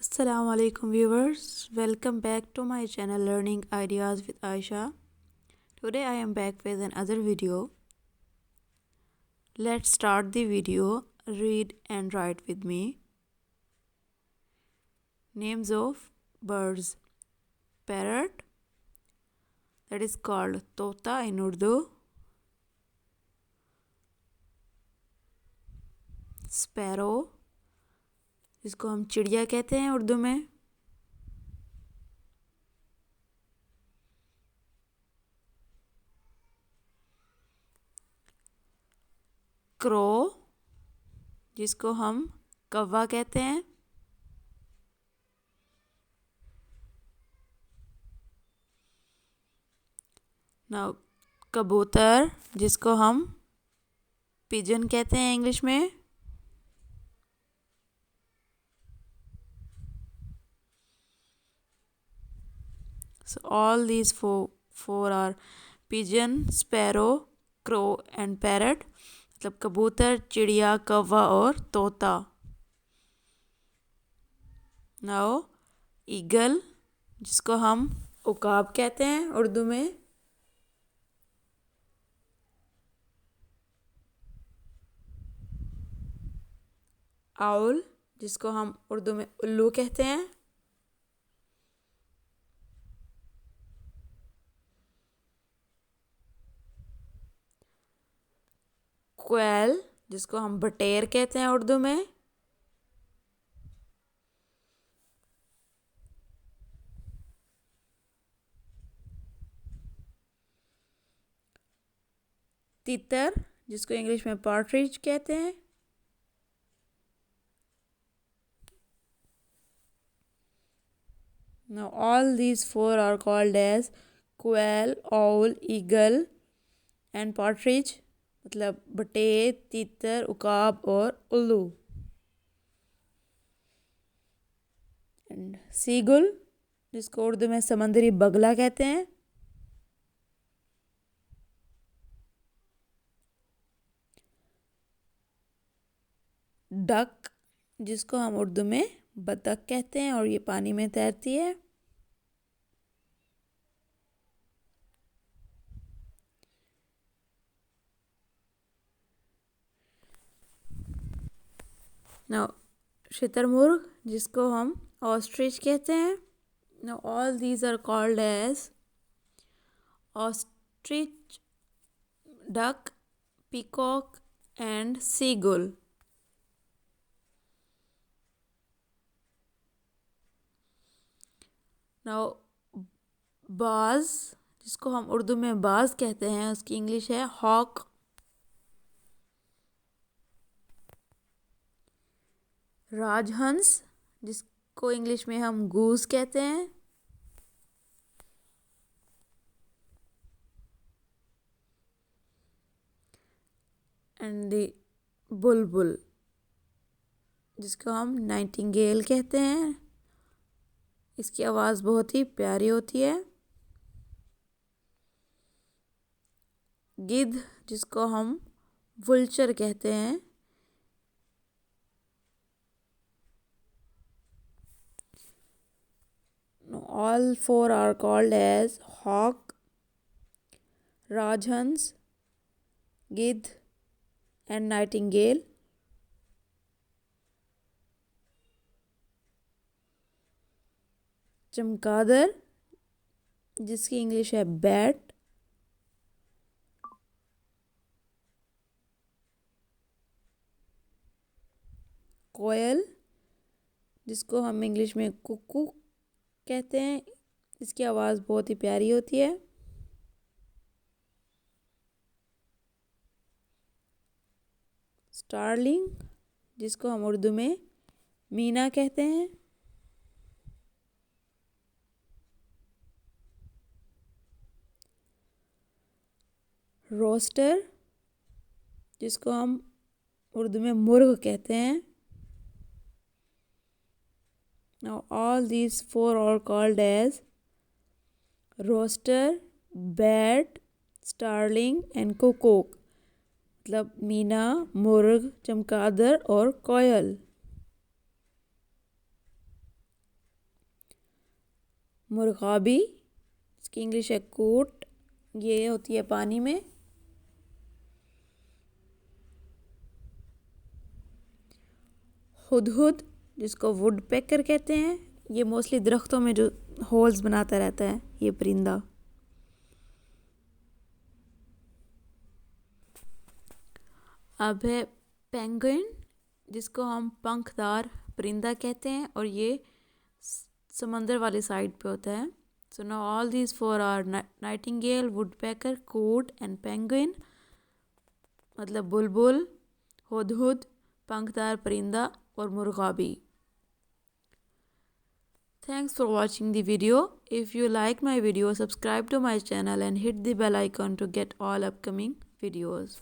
Assalamu alaikum viewers, welcome back to my channel Learning Ideas with Aisha. Today I am back with another video. Let's start the video. Read and write with me. Names of birds. Parrot, that is called Tota in Urdu. Sparrow, जिसको हम चिड़िया कहते हैं उर्दू में. Crow, जिसको हम कौवा कहते हैं. नाउ कबूतर, जिसको हम पिजन कहते हैं इंग्लिश में. So all these four are pigeon, sparrow, crow and parrot. मतलब कबूतर, चिड़िया, कौवा और तोता. नाउ ईगल, जिसको हम उकाब कहते हैं उर्दू में. आउल, जिसको हम उर्दू में उल्लू कहते हैं. क्वेल, जिसको हम बटेर कहते हैं उर्दू में. तितर, जिसको इंग्लिश में पार्ट्रिज कहते हैं. Now all these four are called as quail, owl, eagle and partridge. मतलब बटेर, तीतर, उकाब और उल्लू. एंड सीगुल, जिसको उर्दू में समंदरी बगला कहते हैं. डक, जिसको हम उर्दू में बतख कहते हैं और ये पानी में तैरती है. Now शुतुरमुर्ग, जिसको हम ऑस्ट्रिच कहते हैं. Now all these are called as ostrich, duck, peacock and seagull. Now बाज, जिसको हम उर्दू में बाज कहते हैं, उसकी इंग्लिश है हॉक. राजहंस, जिसको इंग्लिश में हम गूस कहते हैं. एंड बुलबुल, जिसको हम नाइटिंगेल कहते हैं. इसकी आवाज़ बहुत ही प्यारी होती है. गिद्ध, जिसको हम वुल्चर कहते हैं. All four are called as hawk, rajhans, गिद्ध and nightingale. चमगादड़, जिसकी इंग्लिश है बैट. कोयल, जिसको हम इंग्लिश में कुकू कहते हैं. इसकी आवाज़ बहुत ही प्यारी होती है. स्टारलिंग, जिसको हम उर्दू में मीना कहते हैं. रोस्टर, जिसको हम उर्दू में मुर्ग कहते हैं. Now all these four are called as roaster, bat, starling and cuckoo. मतलब मीना, मुर्ग, चमगादड़ और कोयल. मुर्गाबी, इसकी इंग्लिश है कोट, ये होती है पानी में। हुदहुद, जिसको वुड पेकर कहते हैं, ये मोस्टली दरख्तों में जो होल्स बनाता रहता है ये परिंदा। अब है पेंगुइन, जिसको हम पंखदार परिंदा कहते हैं और ये समंदर वाली साइड पे होता है। So now all these four are nightingale, woodpecker, coot and penguin, मतलब बुलबुल, हुदहुद, पंखदार परिंदा और मुर्गाबी। Thanks for watching the video. If you like my video, subscribe to my channel and hit the bell icon to get all upcoming videos.